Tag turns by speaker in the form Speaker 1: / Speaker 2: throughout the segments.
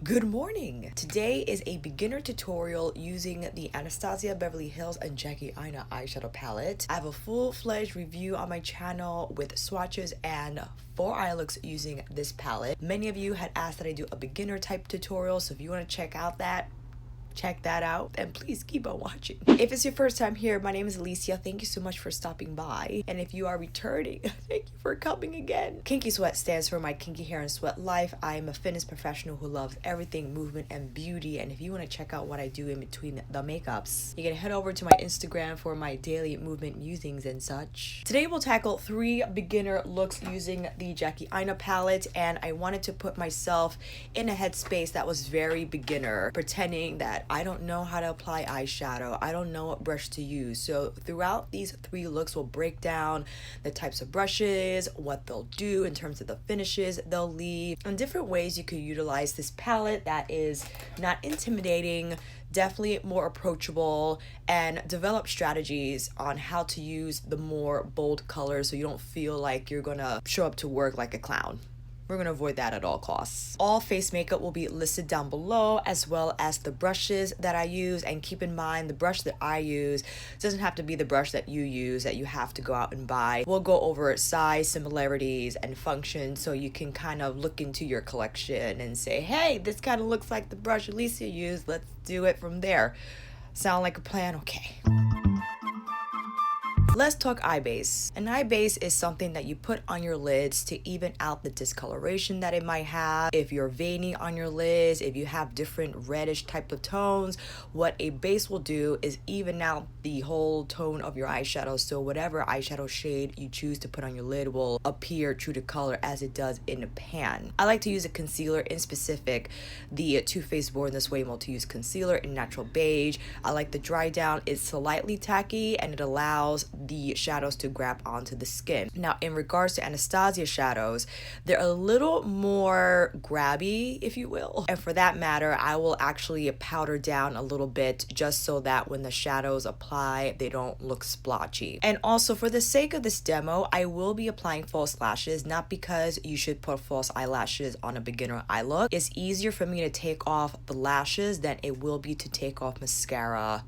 Speaker 1: Good morning! Today is a beginner tutorial using the Anastasia, Beverly Hills, and Jackie Aina eyeshadow palette. I have a full-fledged review on my channel with swatches and 4 eye looks using this palette. Many of you had asked that I do a beginner type tutorial, so if you want to check that out, and please keep on watching. If it's your first time here, my name is Alicia. Thank you so much for stopping by, and if you are returning, thank you for coming again. Kinky Sweat stands for my kinky hair and sweat life. I am a fitness professional who loves everything movement and beauty, and if you want to check out what I do in between the makeups, you can head over to my Instagram for my daily movement musings and such. Today we'll tackle 3 beginner looks using the Jackie Aina palette, and I wanted to put myself in a headspace that was very beginner, pretending that I don't know how to apply eyeshadow. I don't know what brush to use. So throughout these 3 looks, we'll break down the types of brushes, what they'll do in terms of the finishes they'll leave, and different ways you could utilize this palette that is not intimidating, definitely more approachable, and develop strategies on how to use the more bold colors so you don't feel like you're gonna show up to work like a clown. We're going to avoid that at all costs. All face makeup will be listed down below, as well as the brushes that I use. And keep in mind, the brush that I use doesn't have to be the brush that you use, that you have to go out and buy. We'll go over size, similarities, and function so you can kind of look into your collection and say, hey, this kind of looks like the brush Alicia used. Let's do it from there. Sound like a plan? Okay. Let's talk eye base. An eye base is something that you put on your lids to even out the discoloration that it might have. If you're veiny on your lids, if you have different reddish type of tones, what a base will do is even out the whole tone of your eyeshadow. So whatever eyeshadow shade you choose to put on your lid will appear true to color as it does in a pan. I like to use a concealer, in specific the Too Faced Born This Way multi-use concealer in natural beige. I like the dry down. It's slightly tacky and it allows the shadows to grab onto the skin. Now, in regards to Anastasia shadows, they're a little more grabby, if you will. And for that matter, I will actually powder down a little bit just so that when the shadows apply, they don't look splotchy. And also, for the sake of this demo, I will be applying false lashes, not because you should put false eyelashes on a beginner eye look. It's easier for me to take off the lashes than it will be to take off mascara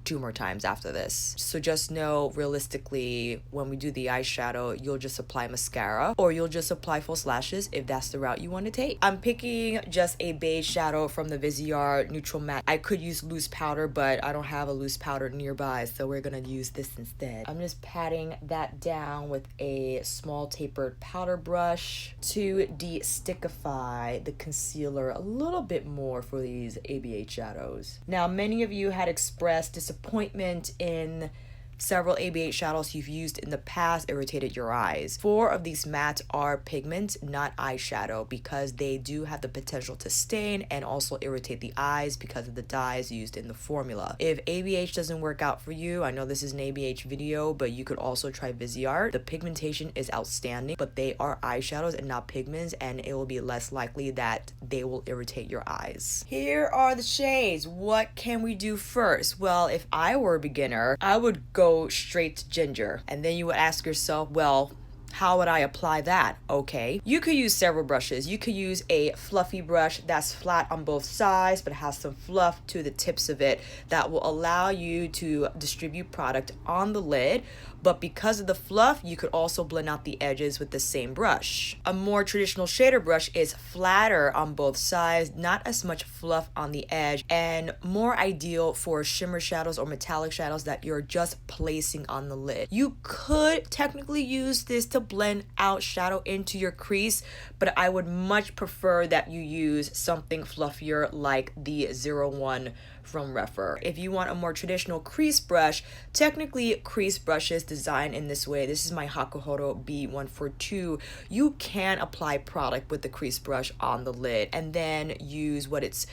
Speaker 1: 2 more times after this. So just know, realistically, when we do the eyeshadow, you'll just apply mascara or you'll just apply false lashes if that's the route you want to take. I'm picking just a beige shadow from the Viseart Neutral Matte. I could use loose powder, but I don't have a loose powder nearby, so we're gonna use this instead. I'm just patting that down with a small tapered powder brush to de-stickify the concealer a little bit more for these ABH shadows. Now, many of you had expressed disappointment in several ABH shadows you've used in the past irritated your eyes. 4 of these mattes are pigment, not eyeshadow, because they do have the potential to stain and also irritate the eyes because of the dyes used in the formula. If ABH doesn't work out for you, I know this is an ABH video, but you could also try Viseart. The pigmentation is outstanding, but they are eyeshadows and not pigments, and it will be less likely that they will irritate your eyes. Here are the shades. What can we do first? Well, if I were a beginner, I would go straight to ginger, and then you would ask yourself, well, how would I apply that? Okay, you could use several brushes. You could use a fluffy brush that's flat on both sides but has some fluff to the tips of it that will allow you to distribute product on the lid, but because of the fluff, you could also blend out the edges with the same brush. A more traditional shader brush is flatter on both sides, not as much fluff on the edge, and more ideal for shimmer shadows or metallic shadows that you're just placing on the lid. You could technically use this to blend out shadow into your crease, but I would much prefer that you use something fluffier like the 01 from Refer. If you want a more traditional crease brush, technically crease brushes designed in this way, this is my Tuckahoe B142, you can apply product with the crease brush on the lid and then use what it's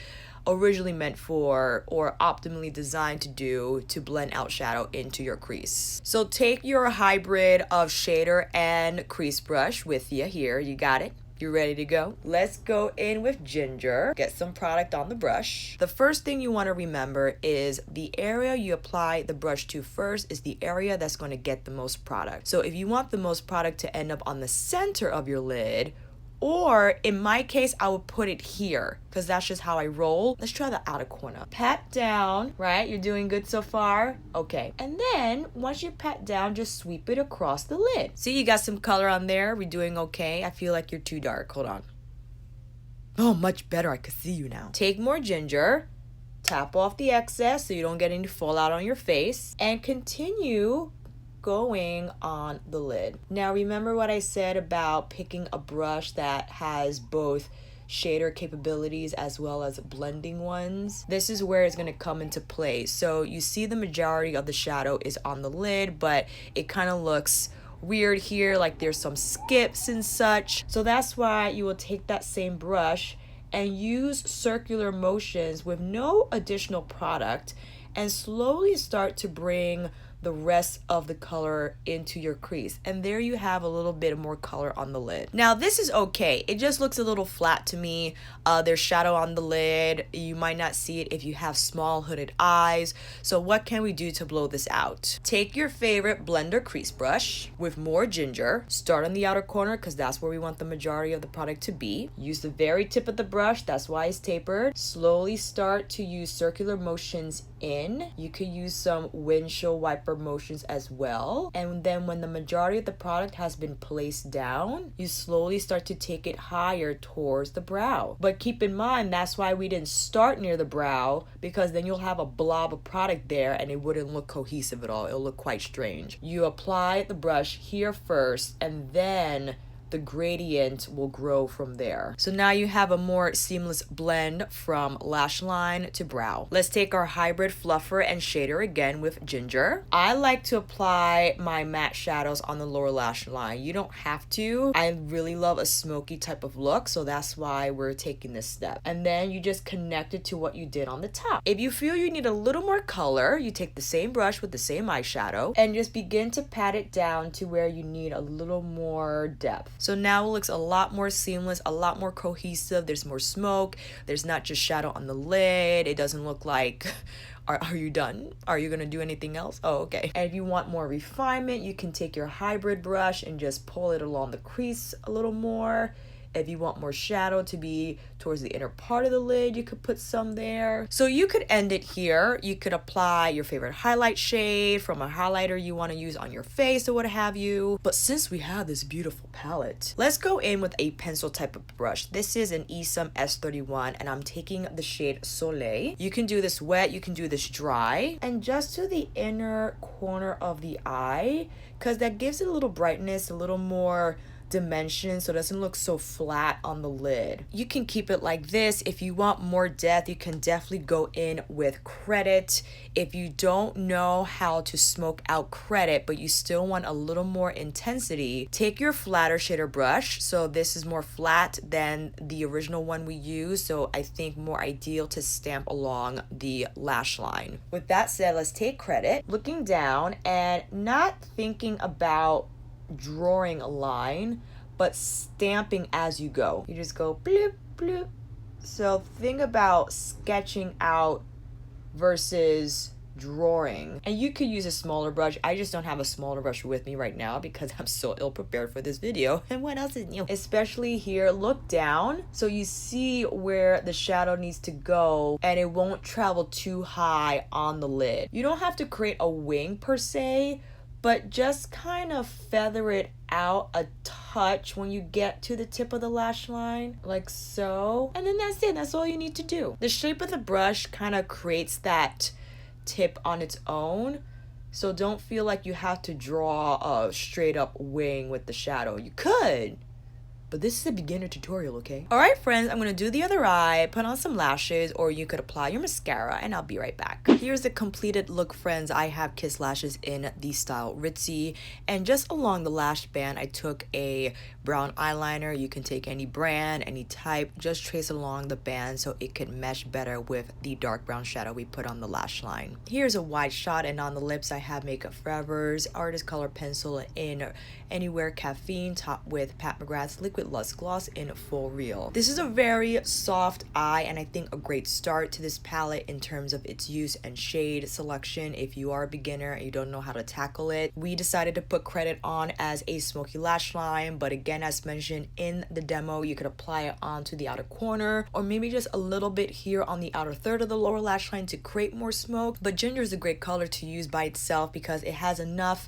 Speaker 1: originally meant for or optimally designed to do to blend out shadow into your crease. So take your hybrid of shader and crease brush with you here. You got it? You ready to go? Let's go in with ginger. Get some product on the brush. The first thing you want to remember is the area you apply the brush to first is the area that's going to get the most product. So if you want the most product to end up on the center of your lid, Or in my case, I would put it here because that's just how I roll. Let's try the outer corner. Pat down, right? You're doing good so far? Okay. And then once you pat down, just sweep it across the lid. See, you got some color on there. We're doing okay. I feel like you're too dark. Hold on. Oh, much better. I can see you now. Take more ginger. Tap off the excess so you don't get any fallout on your face. And continue going on the lid. Now remember what I said about picking a brush that has both shader capabilities as well as blending ones. This is where it's going to come into play. So you see the majority of the shadow is on the lid, but it kind of looks weird here, like there's some skips and such. So that's why you will take that same brush and use circular motions with no additional product and slowly start to bring the rest of the color into your crease. And there you have a little bit more color on the lid. Now this is okay. It just looks a little flat to me. There's shadow on the lid. You might not see it if you have small hooded eyes. So what can we do to blow this out? Take your favorite blender crease brush with more ginger. Start on the outer corner because that's where we want the majority of the product to be. Use the very tip of the brush. That's why it's tapered. Slowly start to use circular motions in. You could use some windshield wiper motions as well. And then when the majority of the product has been placed down, you slowly start to take it higher towards the brow. But keep in mind, that's why we didn't start near the brow, because then you'll have a blob of product there and it wouldn't look cohesive at all. It'll look quite strange. You apply the brush here first and then the gradient will grow from there. So now you have a more seamless blend from lash line to brow. Let's take our hybrid fluffer and shader again with ginger. I like to apply my matte shadows on the lower lash line. You don't have to. I really love a smoky type of look, so that's why we're taking this step. And then you just connect it to what you did on the top. If you feel you need a little more color, you take the same brush with the same eyeshadow and just begin to pat it down to where you need a little more depth. So now it looks a lot more seamless, a lot more cohesive. There's more smoke. There's not just shadow on the lid. It doesn't look like, are you done? Are you gonna do anything else? Oh, okay. And if you want more refinement, you can take your hybrid brush and just pull it along the crease a little more. If you want more shadow to be towards the inner part of the lid, you could put some there. So you could end it here. You could apply your favorite highlight shade from a highlighter you want to use on your face or what have you. But since we have this beautiful palette, let's go in with a pencil type of brush. This is an Esum S31 and I'm taking the shade Soleil. You can do this wet, you can do this dry. And just to the inner corner of the eye, because that gives it a little brightness, a little more dimension, so it doesn't look so flat on the lid. You can keep it like this. If you want more depth, you can definitely go in with credit. If you don't know how to smoke out credit but you still want a little more intensity, take your flatter shader brush. So this is more flat than the original one we used, so I think more ideal to stamp along the lash line. With that said, let's take credit, looking down and not thinking about drawing a line, but stamping as you go. You just go bloop bloop. So think about sketching out versus drawing. And you could use a smaller brush. I just don't have a smaller brush with me right now because I'm so ill prepared for this video. And what else is new? Especially here, look down so you see where the shadow needs to go and it won't travel too high on the lid. You don't have to create a wing per se, but just kind of feather it out a touch when you get to the tip of the lash line, like so. And then that's it. That's all you need to do. The shape of the brush kind of creates that tip on its own. So don't feel like you have to draw a straight up wing with the shadow. You could, but this is a beginner tutorial, okay? All right, friends, I'm gonna do the other eye, put on some lashes, or you could apply your mascara, and I'll be right back. Here's the completed look, friends. I have Kiss lashes in the style Ritzy, and just along the lash band, I took a brown eyeliner. You can take any brand, any type, just trace along the band so it can mesh better with the dark brown shadow we put on the lash line. Here's a wide shot, and on the lips, I have Makeup Forever's Artist Color Pencil in Anywhere Caffeine, topped with Pat McGrath's Liquid Liquid Lust Gloss in Full Real. This is a very soft eye and I think a great start to this palette in terms of its use and shade selection. If you are a beginner and you don't know how to tackle it, we decided to put credit on as a smoky lash line, but again, as mentioned in the demo, you could apply it onto the outer corner or maybe just a little bit here on the outer third of the lower lash line to create more smoke. But ginger is a great color to use by itself because it has enough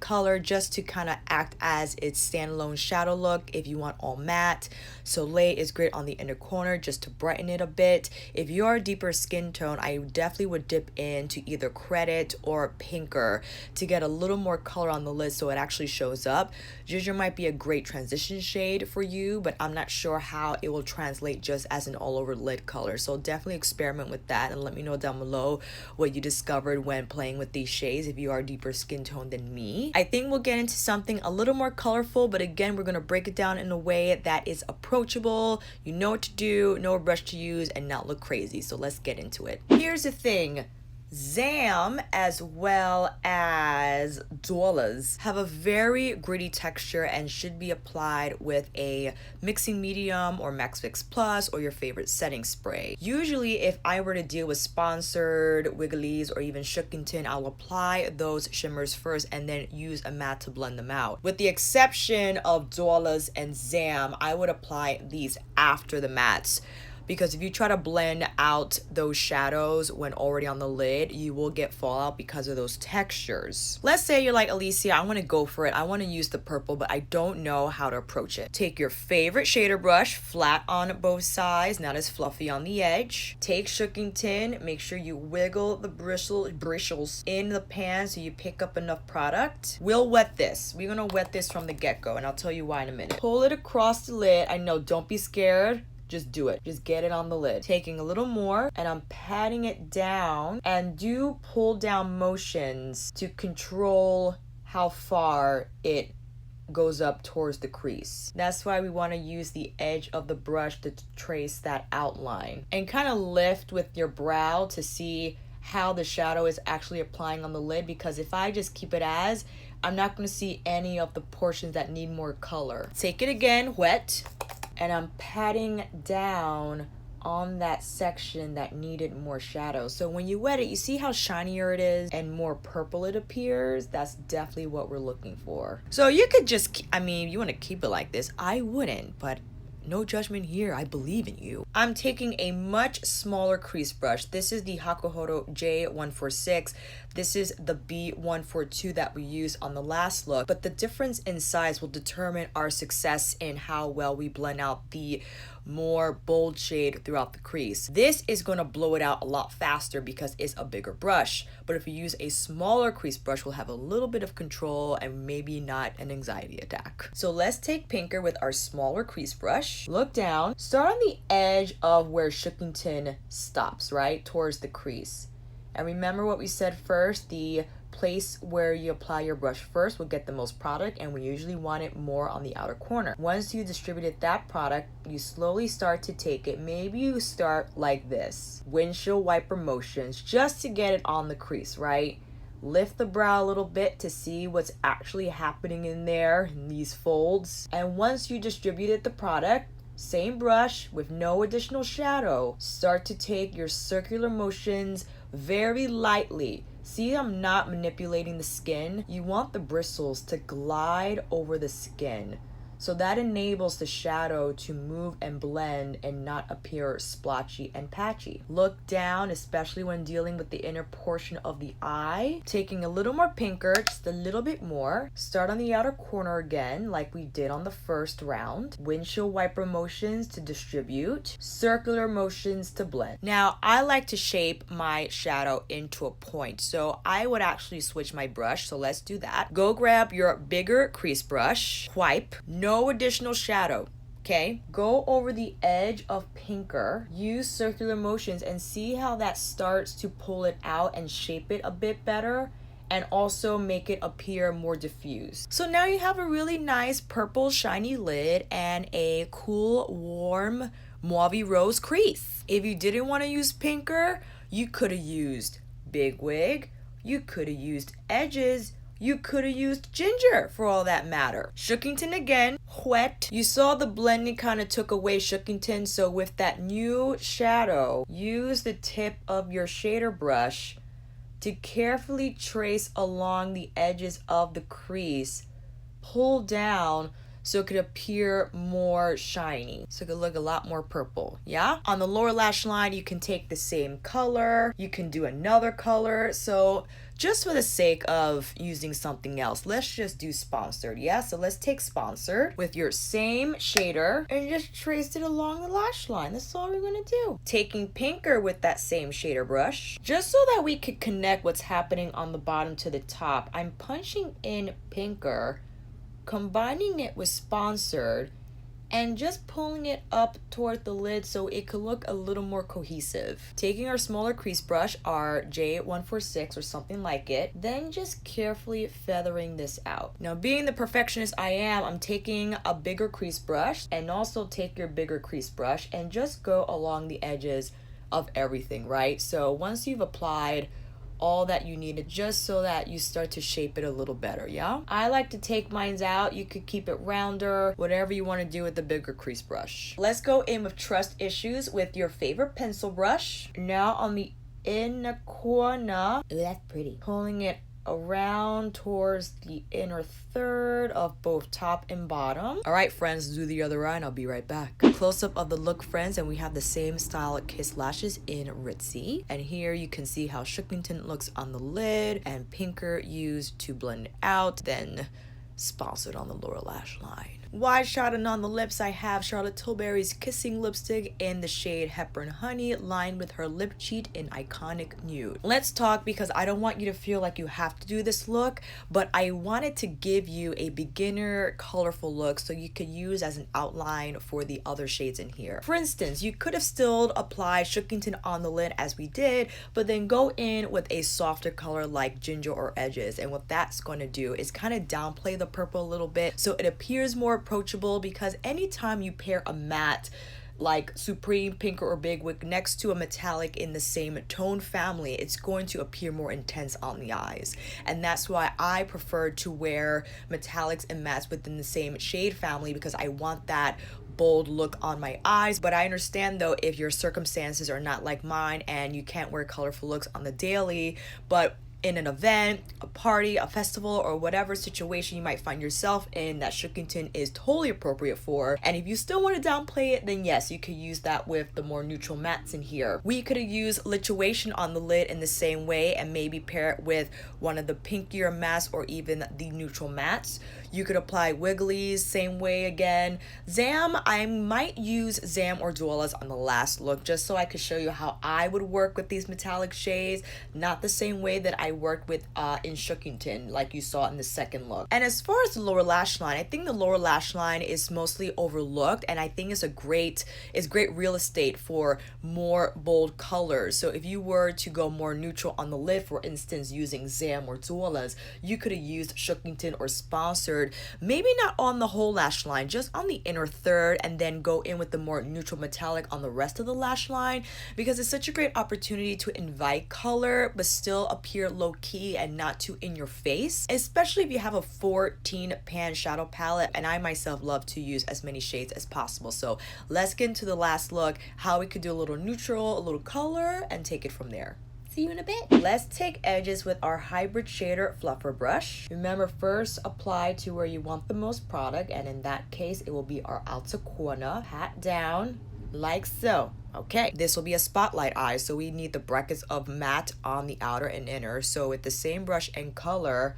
Speaker 1: color just to kind of act as its standalone shadow look if you want all matte. Soleil is great on the inner corner just to brighten it a bit. If you are a deeper skin tone, I definitely would dip into either Credit or Pinker to get a little more color on the lid so it actually shows up. Ginger might be a great transition shade for you, but I'm not sure how it will translate just as an all over lid color. So definitely experiment with that and let me know down below what you discovered when playing with these shades if you are a deeper skin tone than me. I think we'll get into something a little more colorful, but again, we're going to break it down in a way that is approachable. You know what to do, know what brush to use, and not look crazy. So let's get into it. Here's the thing. Zam as well as Dollars have a very gritty texture and should be applied with a mixing medium or Max Fix Plus or your favorite setting spray. Usually if I were to deal with sponsored, Wigglies, or even Shookington, I'll apply those shimmers first and then use a matte to blend them out. With the exception of Dollars and Zam, I would apply these after the mattes, because if you try to blend out those shadows when already on the lid, you will get fallout because of those textures. Let's say you're like, Alicia, I want to go for it. I want to use the purple, but I don't know how to approach it. Take your favorite shader brush, flat on both sides, not as fluffy on the edge. Take Shookington, make sure you wiggle the bristles in the pan so you pick up enough product. We'll wet this. We're going to wet this from the get-go, and I'll tell you why in a minute. Pull it across the lid. I know, don't be scared. Just do it. Just get it on the lid. Taking a little more and I'm patting it down, and do pull down motions to control how far it goes up towards the crease. That's why we want to use the edge of the brush to trace that outline, and kind of lift with your brow to see how the shadow is actually applying on the lid, because if I just keep it as, I'm not going to see any of the portions that need more color. Take it again, wet, and I'm patting down on that section that needed more shadow. So when you wet it, you see how shinier it is and more purple it appears? That's definitely what we're looking for. So you could just, I mean, you want to keep it like this. I wouldn't, but no judgment here. I believe in you. I'm taking a much smaller crease brush. This is the Hakuhodo J146. This is the B142 that we used on the last look, but the difference in size will determine our success in how well we blend out the more bold shade throughout the crease. This is going to blow it out a lot faster because it's a bigger brush, but if you use a smaller crease brush, we'll have a little bit of control and maybe not an anxiety attack. So let's take Pinker with our smaller crease brush. Look down, start on the edge of where Shookington stops, right towards the crease. And remember what we said first, the place where you apply your brush first will get the most product, and we usually want it more on the outer corner. Once you distributed that product, you slowly start to take it. Maybe you start like this, windshield wiper motions, just to get it on the crease, right? Lift the brow a little bit to see what's actually happening in there, in these folds. And once you distributed the product, same brush with no additional shadow, start to take your circular motions very lightly. See, I'm not manipulating the skin. You want the bristles to glide over the skin. So that enables the shadow to move and blend and not appear splotchy and patchy. Look down, especially when dealing with the inner portion of the eye. Taking a little more Pinker, just a little bit more. Start on the outer corner again, like we did on the first round. Windshield wiper motions to distribute. Circular motions to blend. Now, I like to shape my shadow into a point, so I would actually switch my brush. So let's do that. Go grab your bigger crease brush. Wipe. No additional shadow. Okay, go over the edge of Pinker, use circular motions, and see how that starts to pull it out and shape it a bit better, and also make it appear more diffused. So now you have a really nice purple shiny lid and a cool warm mauve rose crease. If you didn't want to use Pinker, you could have used Big Wig, you could have used edges, You could have used ginger for all that matter. Shookington again, wet. You saw the blending kind of took away Shookington, so with that new shadow, use the tip of your shader brush to carefully trace along the edges of the crease. Pull down so it could appear more shiny, so it could look a lot more purple. Yeah, on the lower lash line you can take the same color, you can do another color. So just for the sake of using something else, let's just do sponsored. Yeah, so let's take sponsored with your same shader and just trace it along the lash line. That's all we're gonna do. Taking pinker with that same shader brush, just so that we could connect what's happening on the bottom to the top, I'm punching in pinker, combining it with sponsored, and just pulling it up toward the lid so it could look a little more cohesive. Taking our smaller crease brush, our J146 or something like it, then just carefully feathering this out. Now, being the perfectionist I am, I'm taking a bigger crease brush, and also take your bigger crease brush and just go along the edges of everything, right? So once you've applied all that you needed, just so that you start to shape it a little better. Yeah, I like to take mine out. You could keep it rounder, whatever you want to do with the bigger crease brush. Let's go in with trust issues with your favorite pencil brush. Now on the inner corner, ooh, that's pretty, pulling it around towards the inner third of both top and bottom. All right, friends, do the other eye and I'll be right back. Close up of the look, friends, and we have the same style Kiss lashes in Ritzy. And here you can see how Shookington looks on the lid and pinker used to blend it out, then sponsored on the lower lash line. Wide shot and on the lips, I have Charlotte Tilbury's Kissing Lipstick in the shade Hepburn Honey, lined with her lip cheat in Iconic Nude. Let's talk, because I don't want you to feel like you have to do this look, but I wanted to give you a beginner colorful look so you could use as an outline for the other shades in here. For instance, you could have still applied Shookington on the lid as we did, but then go in with a softer color like ginger or edges. And what that's going to do is kind of downplay the purple a little bit so it appears more approachable, because anytime you pair a matte like Supreme, Pinker, or Big Wig next to a metallic in the same tone family, it's going to appear more intense on the eyes. And that's why I prefer to wear metallics and mattes within the same shade family, because I want that bold look on my eyes. But I understand though if your circumstances are not like mine and you can't wear colorful looks on the daily, but in an event, a party, a festival, or whatever situation you might find yourself in, that Shookington is totally appropriate for. And if you still want to downplay it, then yes, you could use that with the more neutral mattes in here. We could have used Lituation on the lid in the same way and maybe pair it with one of the pinkier mattes or even the neutral mattes. You could apply Wigglies, same way again. Zam, I might use Zam or Dwellas on the last look, just so I could show you how I would work with these metallic shades, not the same way that I worked with in Shookington, like you saw in the second look. And as far as the lower lash line, I think the lower lash line is mostly overlooked, and I think it's great real estate for more bold colors. So if you were to go more neutral on the lid, for instance, using Zam or Dwellas, you could have used Shookington or Sponsored, maybe not on the whole lash line, just on the inner third, and then go in with the more neutral metallic on the rest of the lash line, because it's such a great opportunity to invite color but still appear low-key and not too in your face, especially if you have a 14 pan shadow palette, and I myself love to use as many shades as possible. So let's get into the last look, how we could do a little neutral, a little color, and take it from there. See you in a bit. Let's take edges with our hybrid shader fluffer brush. Remember, first apply to where you want the most product, and in that case it will be our outer corner. Pat down like so. Okay, this will be a spotlight eye, so we need the brackets of matte on the outer and inner. So with the same brush and color,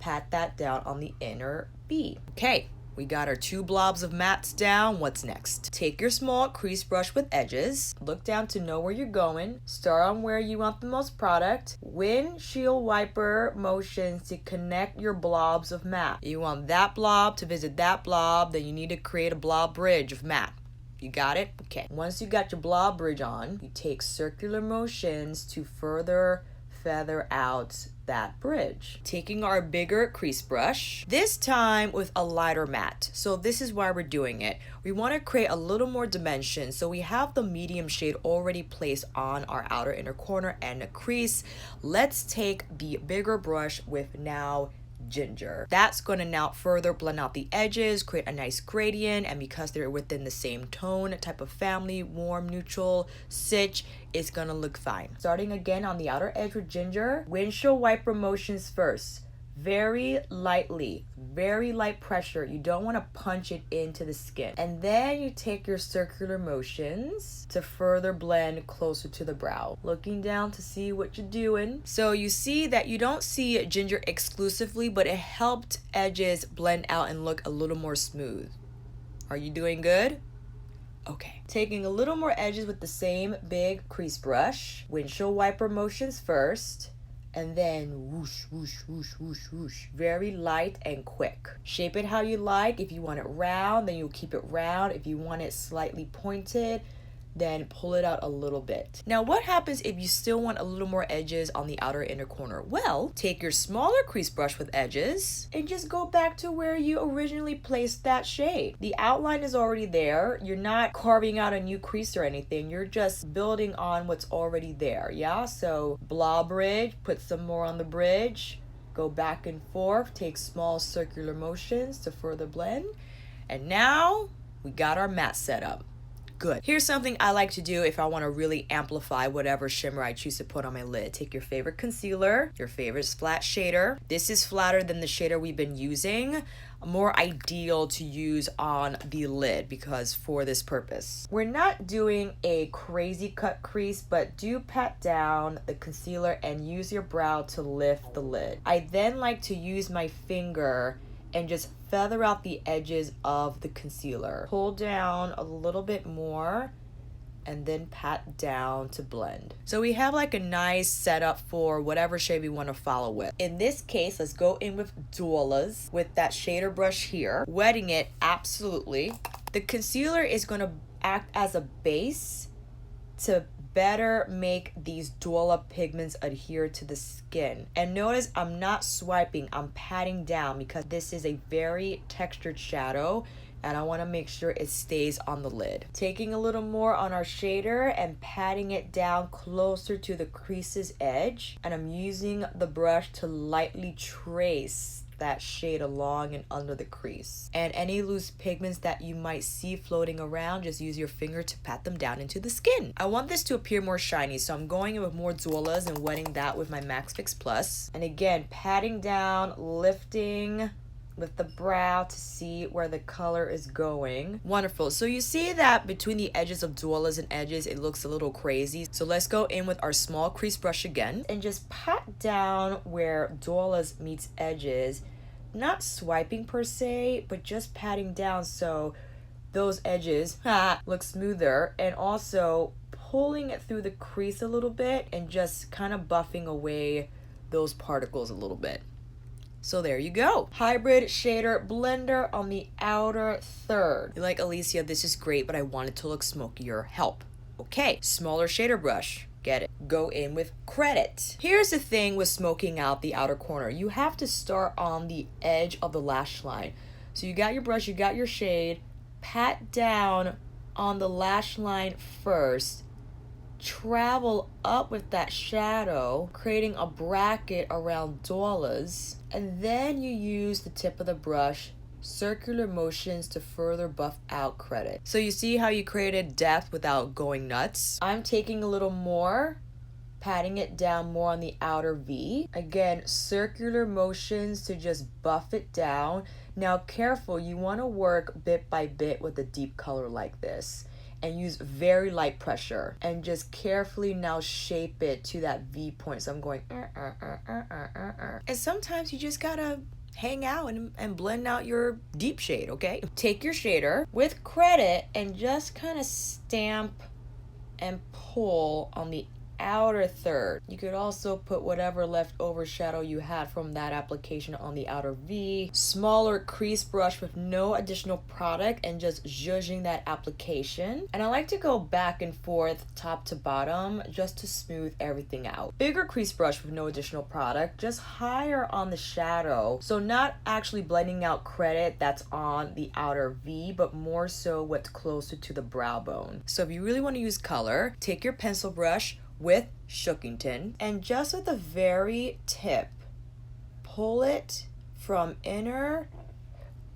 Speaker 1: pat that down on the inner B. Okay, we got our 2 blobs of mattes down. What's next? Take your small crease brush with edges. Look down to know where you're going. Start on where you want the most product. Windshield wiper motions to connect your blobs of matte. You want that blob to visit that blob, then you need to create a blob bridge of matte. You got it? Okay. Once you got your blob bridge on, you take circular motions to further feather out that bridge. Taking our bigger crease brush, this time with a lighter matte. So this is why we're doing it. We want to create a little more dimension. So we have the medium shade already placed on our outer inner corner and a crease. Let's take the bigger brush with now ginger. That's going to now further blend out the edges, create a nice gradient, and because they're within the same tone type of family, warm, neutral, sitch, it's going to look fine. Starting again on the outer edge with ginger, windshield wiper motions first. Very lightly, very light pressure. You don't want to punch it into the skin. And then you take your circular motions to further blend closer to the brow. Looking down to see what you're doing. So you see that you don't see ginger exclusively, but it helped edges blend out and look a little more smooth. Are you doing good? Okay. Taking a little more edges with the same big crease brush. Windshield wiper motions first. And then whoosh, whoosh, whoosh, whoosh, whoosh. Very light and quick. Shape it how you like. If you want it round, then you'll keep it round. If you want it slightly pointed, then pull it out a little bit. Now, what happens if you still want a little more edges on the outer inner corner? Well, take your smaller crease brush with edges and just go back to where you originally placed that shade. The outline is already there. You're not carving out a new crease or anything. You're just building on what's already there, yeah? So, blah bridge, put some more on the bridge, go back and forth, take small circular motions to further blend. And now, we got our matte set up. Good. Here's something I like to do if I want to really amplify whatever shimmer I choose to put on my lid. Take your favorite concealer, your favorite flat shader. This is flatter than the shader we've been using. More ideal to use on the lid because for this purpose. We're not doing a crazy cut crease, but do pat down the concealer and use your brow to lift the lid. I then like to use my finger and just feather out the edges of the concealer. Pull down a little bit more and then pat down to blend. So we have like a nice setup for whatever shade we want to follow with. In this case, let's go in with Duolas with that shader brush here, wetting it absolutely. The concealer is going to act as a base to better make these Duola pigments adhere to the skin. And notice I'm not swiping, I'm patting down because this is a very textured shadow and I want to make sure it stays on the lid. Taking a little more on our shader and patting it down closer to the crease's edge, and I'm using the brush to lightly trace that shade along and under the crease. And any loose pigments that you might see floating around, just use your finger to pat them down into the skin. I want this to appear more shiny, so I'm going in with more Duolas and wetting that with my Max Fix Plus. And again, patting down, lifting with the brow to see where the color is going. Wonderful. So you see that between the edges of Duolas and edges, it looks a little crazy. So let's go in with our small crease brush again and just pat down where Duolas meets edges. Not swiping per se, but just patting down so those edges look smoother, and also pulling it through the crease a little bit and just kind of buffing away those particles a little bit. So there you go. Hybrid shader blender on the outer third. You're like, Alicia, this is great, but I want it to look smokier. Help. Okay, smaller shader brush. Get it. Go in with credit. Here's the thing with smoking out the outer corner. You have to start on the edge of the lash line. So you got your brush, you got your shade. Pat down on the lash line first. Travel up with that shadow, creating a bracket around Duolas, and then you use the tip of the brush, circular motions to further buff out credit. So you see how you created depth without going nuts? I'm taking a little more, patting it down more on the outer V. Again, circular motions to just buff it down. Now careful, you want to work bit by bit with a deep color like this. And use very light pressure and just carefully now shape it to that V point. So I'm going and sometimes you just gotta hang out and blend out your deep shade, okay? Take your shader with credit and just kind of stamp and pull on the outer third. You could also put whatever leftover shadow you had from that application on the outer V. Smaller crease brush with no additional product and just zhuzhing that application. And I like to go back and forth top to bottom just to smooth everything out. Bigger crease brush with no additional product, just higher on the shadow. So not actually blending out credit that's on the outer V, but more so what's closer to the brow bone. So if you really want to use color, take your pencil brush with Shookington and just at the very tip, pull it from inner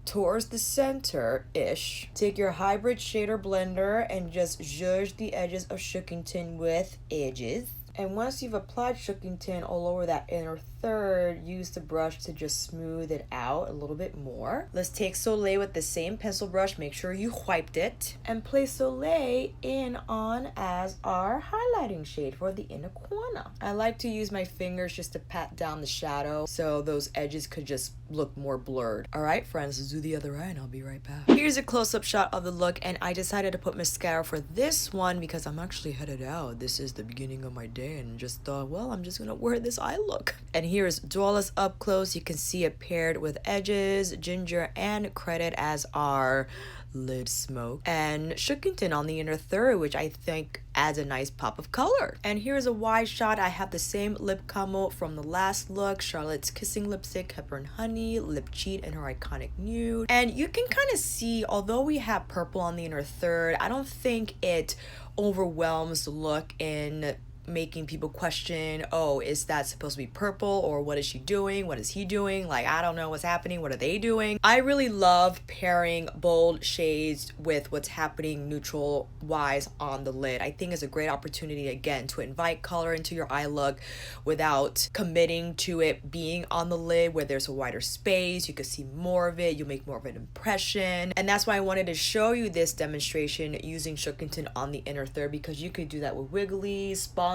Speaker 1: towards the center-ish. Take your hybrid shader blender and just zhuzh the edges of Shookington with edges. And once you've applied Shookington all over that inner third, use the brush to just smooth it out a little bit more. Let's take Soleil with the same pencil brush. Make sure you wiped it. And place Soleil in on as our highlighting shade for the inner corner. I like to use my fingers just to pat down the shadow so those edges could just look more blurred. All right, friends, let's do the other eye and I'll be right back. Here's a close-up shot of the look, and I decided to put mascara for this one because I'm actually headed out. This is the beginning of my day and just thought, well, I'm just gonna wear this eye look. And here's Dwellers up close. You can see it paired with edges, ginger, and credit as our lid smoke, and Shookington on the inner third, which I think adds a nice pop of color. And here's a wide shot. I have the same lip combo from the last look, Charlotte's Kissing Lipstick, Pepper and Honey, Lip Cheat in her iconic nude. And you can kind of see, although we have purple on the inner third, I don't think it overwhelms the look in making people question, oh, is that supposed to be purple, or what is she doing, what is he doing, like I don't know what's happening, what are they doing. I really love pairing bold shades with what's happening neutral wise on the lid. I think it's a great opportunity again to invite color into your eye look without committing to it being on the lid where there's a wider space. You can see more of it, you make more of an impression, and that's why I wanted to show you this demonstration using Shookington on the inner third, because you could do that with Wiggly, Sponsored,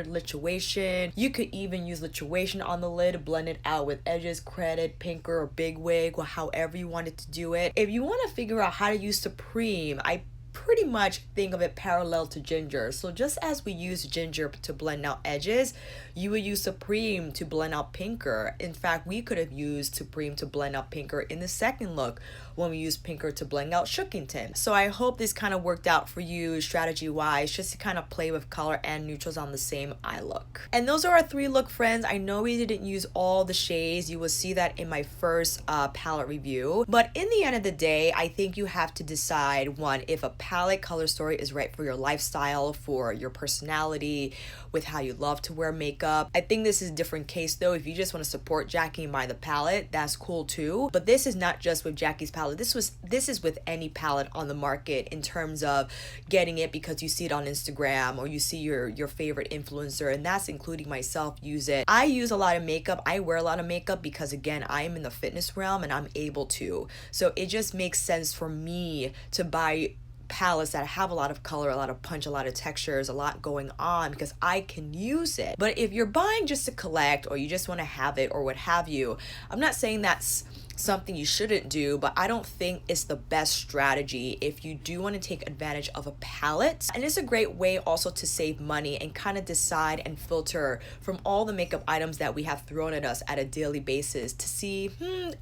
Speaker 1: Lituation. You could even use Lituation on the lid, blend it out with edges, credit, pinker, or big wig, or however you wanted to do it. If you want to figure out how to use Supreme, I pretty much think of it parallel to ginger. So just as we use ginger to blend out edges, you would use Supreme to blend out pinker. In fact, we could have used Supreme to blend out pinker in the second look when we used pinker to blend out Shookington. So I hope this kind of worked out for you strategy wise, just to kind of play with color and neutrals on the same eye look. And those are our 3 look, friends. I know we didn't use all the shades. You will see that in my first palette review. But in the end of the day, I think you have to decide, one, if a palette color story is right for your lifestyle, for your personality, with how you love to wear makeup. I think this is a different case though. If you just want to support Jackie and buy the palette, that's cool too. But this is not just with Jackie's palette. This is with any palette on the market in terms of getting it because you see it on Instagram or you see your favorite influencer, and that's including myself use it. I use a lot of makeup. I wear a lot of makeup because again, I am in the fitness realm and I'm able to. So it just makes sense for me to buy palettes that have a lot of color, a lot of punch, a lot of textures, a lot going on, because I can use it. But if you're buying just to collect or you just want to have it or what have you, I'm not saying that's something you shouldn't do, but I don't think it's the best strategy if you do want to take advantage of a palette. And it's a great way also to save money and kind of decide and filter from all the makeup items that we have thrown at us at a daily basis to see,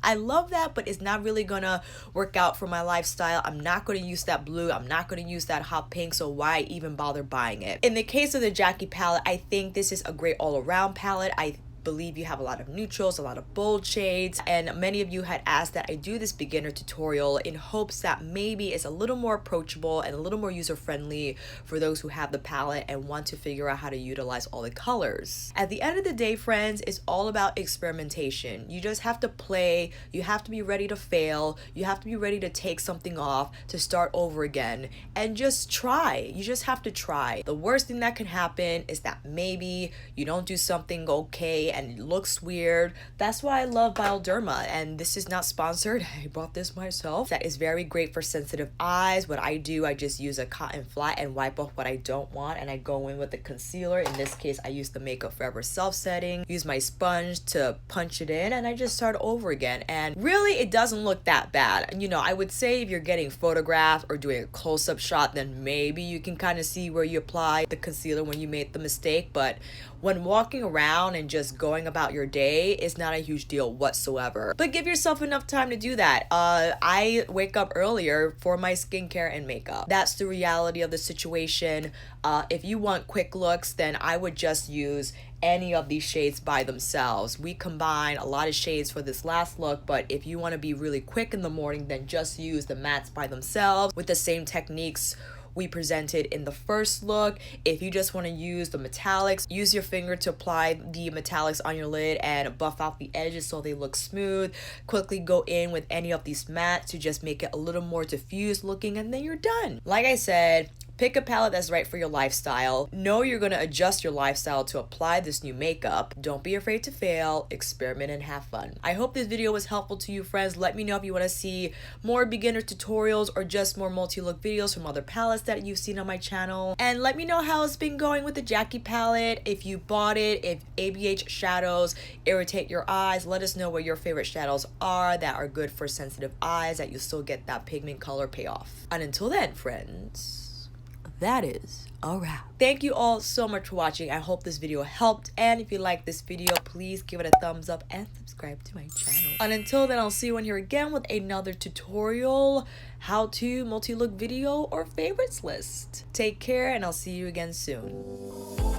Speaker 1: I love that, but it's not really gonna work out for my lifestyle. I'm not going to use that blue, I'm not going to use that hot pink, so why even bother buying it? In the case of the Jackie palette, I think this is a great all-around palette. I believe you have a lot of neutrals, a lot of bold shades, and many of you had asked that I do this beginner tutorial in hopes that maybe it's a little more approachable and a little more user-friendly for those who have the palette and want to figure out how to utilize all the colors. At the end of the day, friends, it's all about experimentation. You just have to play, you have to be ready to fail, you have to be ready to take something off, to start over again, and just try. You just have to try. The worst thing that can happen is that maybe you don't do something okay and it looks weird. That's why I love Bioderma, and this is not sponsored. I bought this myself. That is very great for sensitive eyes. What I do, I just use a cotton flat and wipe off what I don't want, and I go in with the concealer. In this case, I use the Makeup Forever self-setting, use my sponge to punch it in, and I just start over again. And really, it doesn't look that bad. You know, I would say if you're getting photographed or doing a close-up shot, then maybe you can kind of see where you apply the concealer when you made the mistake, but when walking around and just going about your day, is not a huge deal whatsoever. But give yourself enough time to do that. I wake up earlier for my skincare and makeup. That's the reality of the situation. If you want quick looks, then I would just use any of these shades by themselves. We combine a lot of shades for this last look, but if you want to be really quick in the morning, then just use the mattes by themselves with the same techniques we presented in the first look. If you just want to use the metallics, use your finger to apply the metallics on your lid and buff out the edges so they look smooth. Quickly go in with any of these mattes to just make it a little more diffused looking, and then you're done. Like I said, pick a palette that's right for your lifestyle. Know you're going to adjust your lifestyle to apply this new makeup. Don't be afraid to fail, experiment, and have fun. I hope this video was helpful to you, friends. Let me know if you want to see more beginner tutorials or just more multi-look videos from other palettes that you've seen on my channel. And let me know how it's been going with the Jackie palette. If you bought it, if ABH shadows irritate your eyes, let us know what your favorite shadows are that are good for sensitive eyes, that you still get that pigment color payoff. And until then, friends, that is a wrap. Thank you all so much for watching. I hope this video helped, and if you like this video, please give it a thumbs up and subscribe to my channel. And until then, I'll see you in here again with another tutorial, how-to, multi-look video, or favorites list. Take care, and I'll see you again soon.